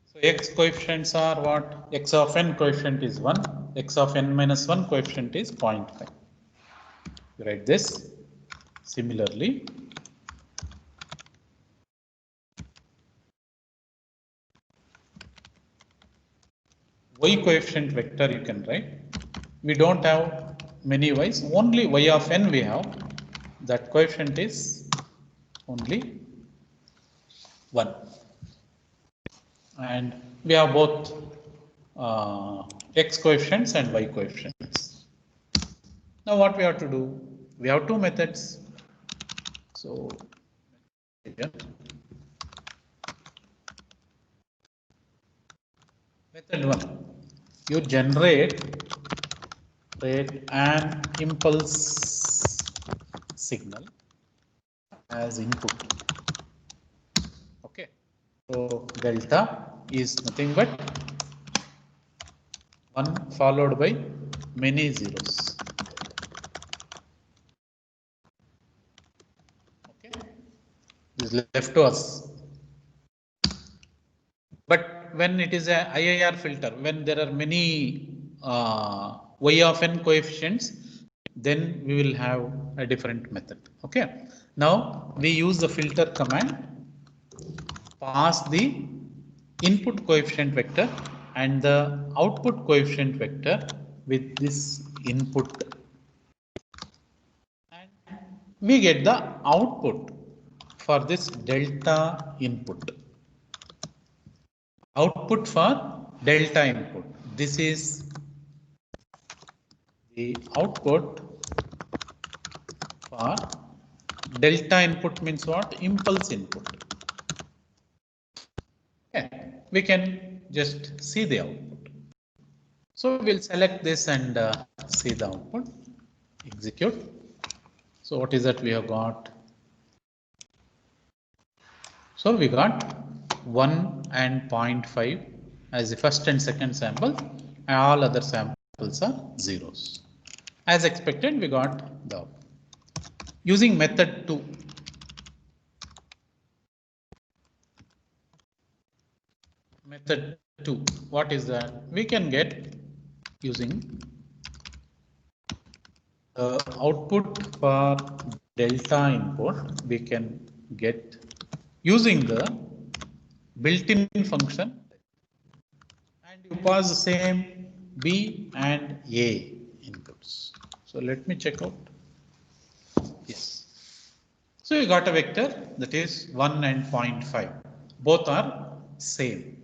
A: So x coefficients are what? X of n coefficient is 1, x of n minus 1 coefficient is 0.5. You write this. Similarly, y coefficient vector you can write. We don't have many y's, only y of n we have. That coefficient is only 1. And we have both x coefficients and y coefficients. Now what we have to do? We have two methods. So method 1, you generate an impulse signal as input. Okay, so delta is nothing but 1 followed by many zeros. Okay, this is left to us. But when it is a IIR filter, when there are many y of n coefficients, then we will have a different method. Okay. Now we use the filter command, pass the input coefficient vector and the output coefficient vector with this input, and we get the output for this delta input. Output for delta input. This is the output for delta input means what? Impulse input. Okay. We can just see the output. So we'll select this and see the output. Execute. So what is that we have got? So we got 1 and 0.5 as the first and second sample, and all other samples are zeros. As expected, we got the output. Using method 2. Method 2, what is that? We can get using the output for delta input, we can get using the built-in function, and you pass the same B and A inputs. So let me check out. Yes. So you got a vector that is 1 and 0.5. Both are same.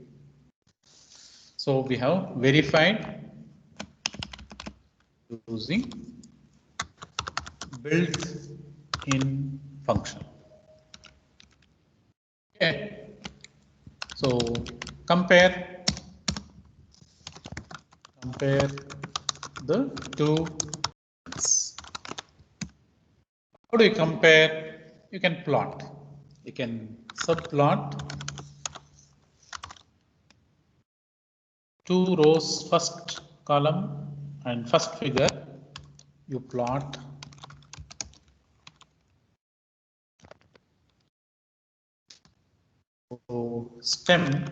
A: So we have verified using built-in function. Okay. So compare the two. How do you compare? You can plot. You can subplot 2 rows, first column and first figure. You plot stem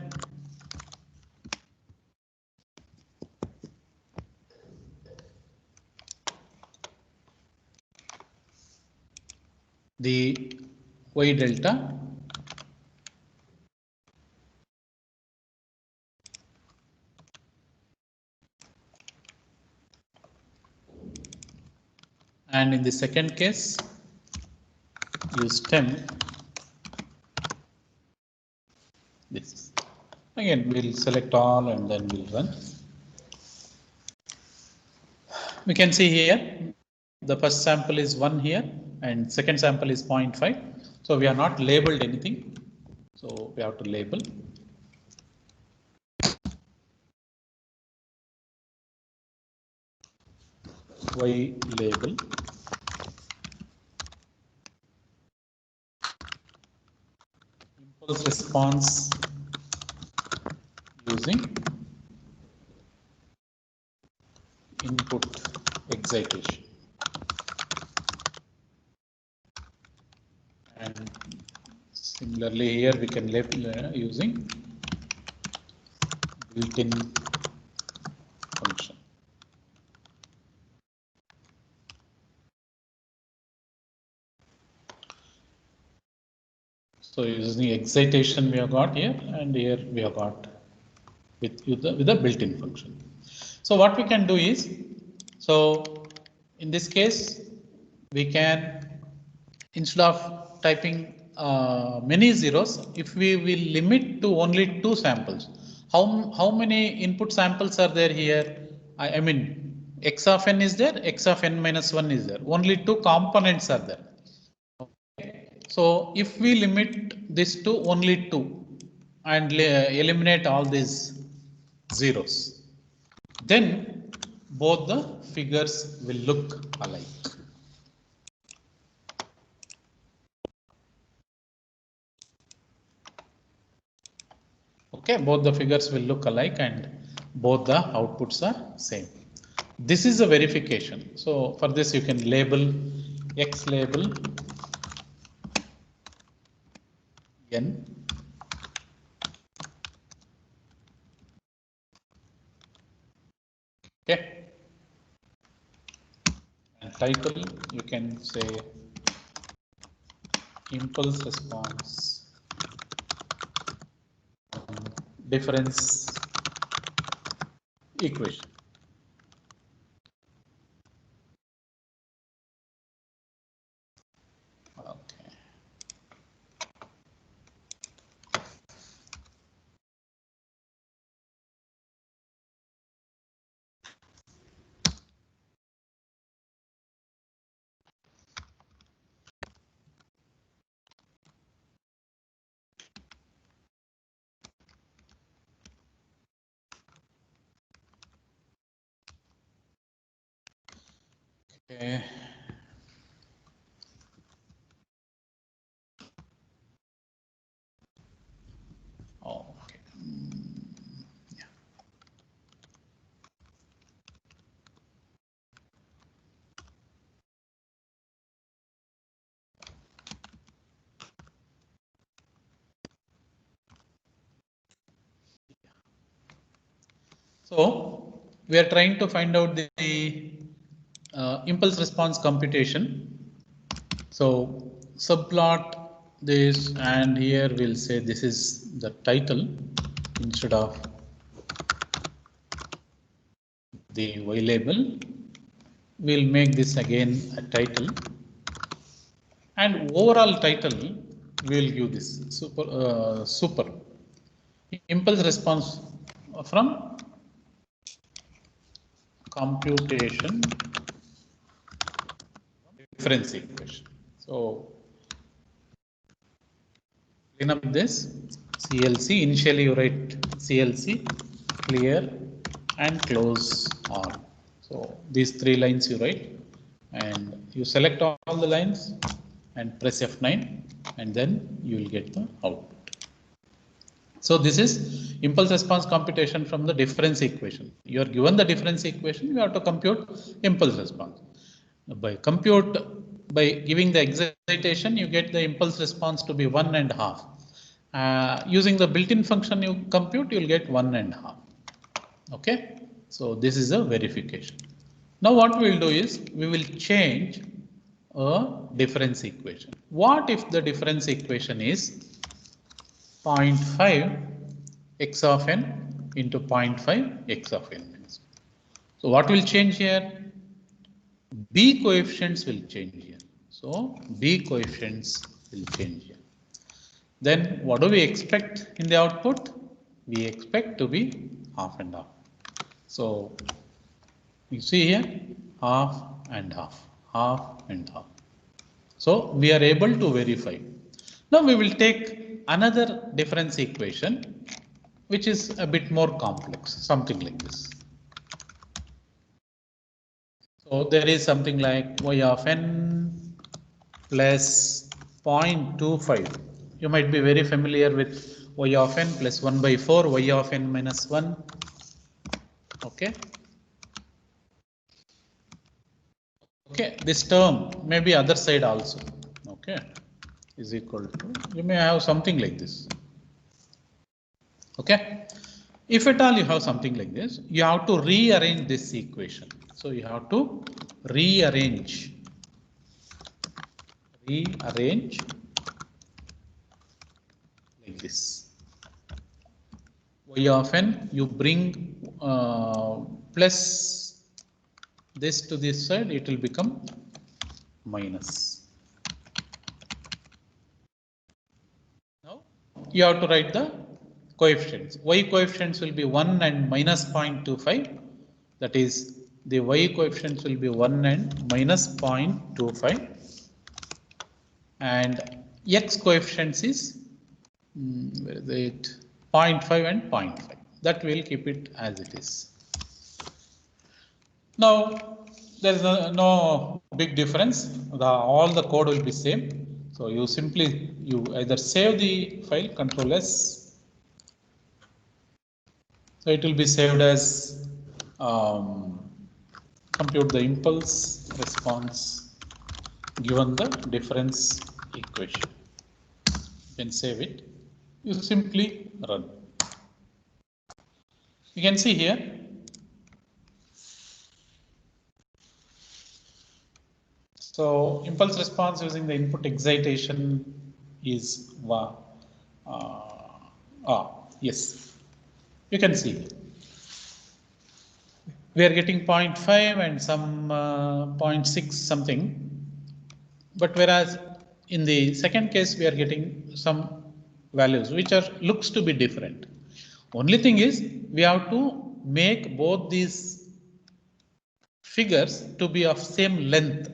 A: the y delta and in the second case use stem this. Again we'll select all and then we'll run. We can see here the first sample is 1 here and second sample is 0.5. So we are not labeled anything. So we have to label. Y label. Impulse response using input excitation. And similarly here we can label using built-in function. So using excitation we have got here and here we have got with the built-in function. So what we can do is, so in this case we can, instead of typing many zeros, if we will limit to only 2 samples, how many input samples are there here? I mean x of n is there, x of n minus 1 is there, only 2 components are there. Okay. So if we limit this to only 2 and eliminate all these zeros, then both the figures will look alike. Okay, both the figures will look alike and both the outputs are same. This is a verification. So for this you can label x label n. Okay. And title you can say impulse response difference equation. Okay. Okay. Okay. Yeah. So we are trying to find out the impulse response computation. So subplot this and here we'll say this is the title instead of the y label. We'll make this again a title and overall title we'll give this super impulse response from computation difference equation. So clean up this CLC. Initially you write CLC clear and close on. So these 3 lines you write and You select all the lines and press F9 and then you will get the output. So this is impulse response computation from the difference equation. You are given the difference equation, you have to compute impulse response. By giving the excitation, you get the impulse response to be 1.5. Using the built-in function you compute, you will get 1.5. Okay, so this is a verification. Now what we will do is we will change a difference equation. What if the difference equation is 0.5 x of n into 0.5 x of n minus 1. So what will change here? B coefficients will change here. So B coefficients will change here. Then what do we expect in the output? We expect to be half and half. So you see here half and half, half and half. So we are able to verify. Now we will take another difference equation which is a bit more complex, something like this. So there is something like y of n plus 0.25. You might be very familiar with y of n plus 1 by 4, y of n minus 1. Okay. Okay, this term may be other side also. Okay, is equal to, you may have something like this. Okay, if at all you have something like this, you have to rearrange this equation. So you have to rearrange like this. Y of n, you bring plus this to this side, it will become minus. Now you have to write the coefficients. Y coefficients will be 1 and minus 0.25. That is, the y coefficients will be 1 and minus 0.25. And x coefficients is where is it? 0.5 and 0.5. That will keep it as it is. Now there is no big difference. All the code will be same. So you either save the file, Control S. So it will be saved as compute the impulse response given the difference equation. You can save it. You simply run. You can see here. So impulse response using the input excitation is yes. You can see we are getting 0.5 and some 0.6 something. But whereas in the second case we are getting some values which looks to be different. Only thing is we have to make both these figures to be of same length.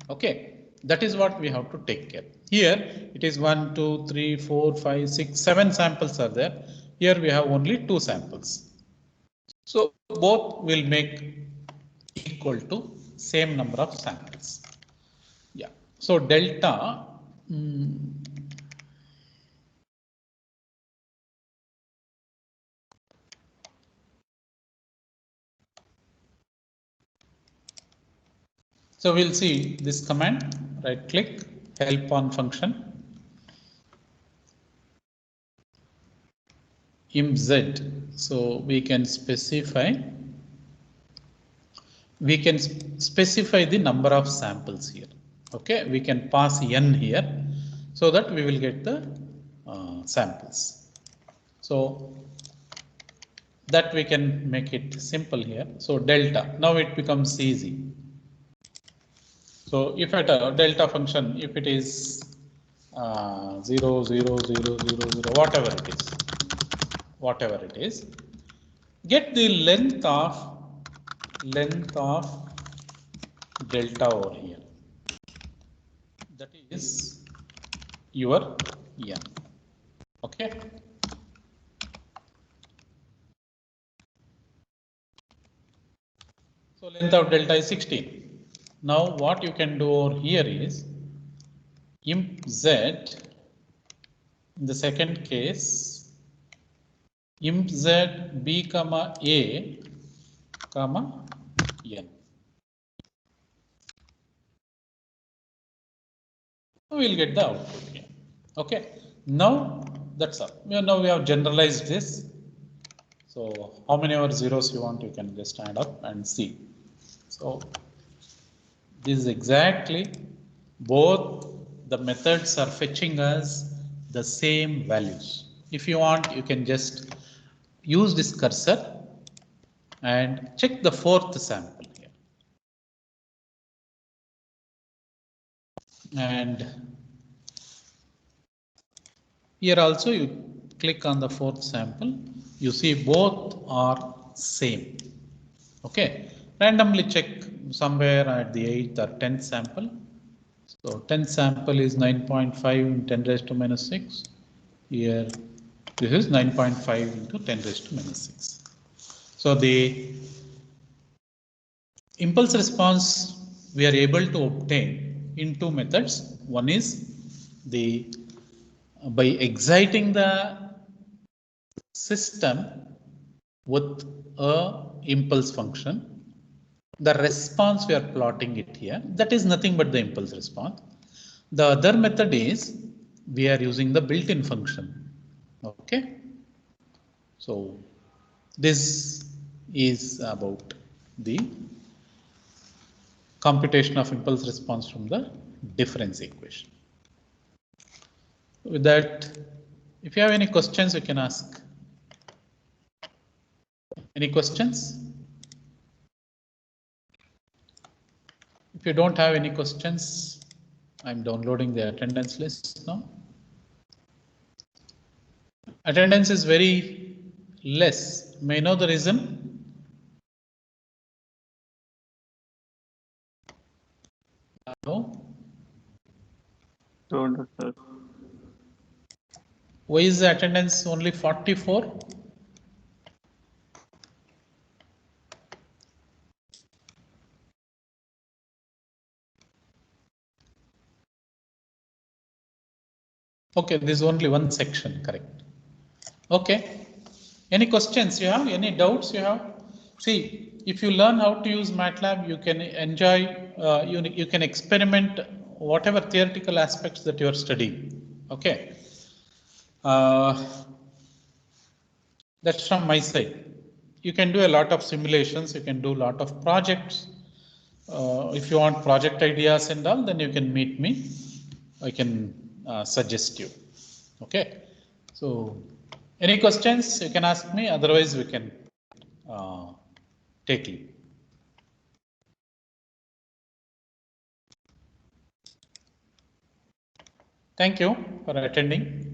A: Okay, that is what we have to take care. Here it is 1, 2, 3, 4, 5, 6, 7 samples are there. Here we have only 2 samples. So both will make equal to same number of samples. Yeah. So delta so we'll see this command, right click, help on function, imz. So we can specify the number of samples here. Okay, we can pass n here so that we will get the samples. So that we can make it simple here. So delta, now it becomes easy. So if at a delta function, if it is 0, 0, 0, 0, 0, whatever it is, get the length of delta over here. That is your n. Okay. So length of delta is 16. Now what you can do over here is imp z, in the second case, imp z b comma a comma n. We'll get the output here. Okay. Now that's all. Now we have generalized this. So how many ever zeros you want, you can just add up and see. So this is exactly, both the methods are fetching us the same values. If you want, you can just use this cursor and check the fourth sample here. And here also you click on the fourth sample, you see both are same. Okay, randomly check somewhere at the 8th or 10th sample. So 10th sample is 9.5 in 10 raised to minus 6. Here this is 9.5 into 10 raised to minus 6. So the impulse response we are able to obtain in two methods. One is the by exciting the system with a impulse function. The response we are plotting it here, that is nothing but the impulse response. The other method is we are using the built-in function. Okay, so this is about the computation of impulse response from the difference equation. With that, if you have any questions, you can ask. Any questions? If you don't have any questions, I'm downloading the attendance list now. Attendance is very less. May I know the reason? No.
B: No, sir.
A: Why is the attendance only 44? Okay, this is only one section, correct. Okay. Any questions you have? Any doubts you have? See, if you learn how to use MATLAB, you can enjoy, you can experiment whatever theoretical aspects that you are studying. Okay. That's from my side. You can do a lot of simulations, you can do a lot of projects. If you want project ideas and all, then you can meet me. I can suggest you. Okay. So, any questions you can ask me, otherwise we can take leave. Thank you for attending.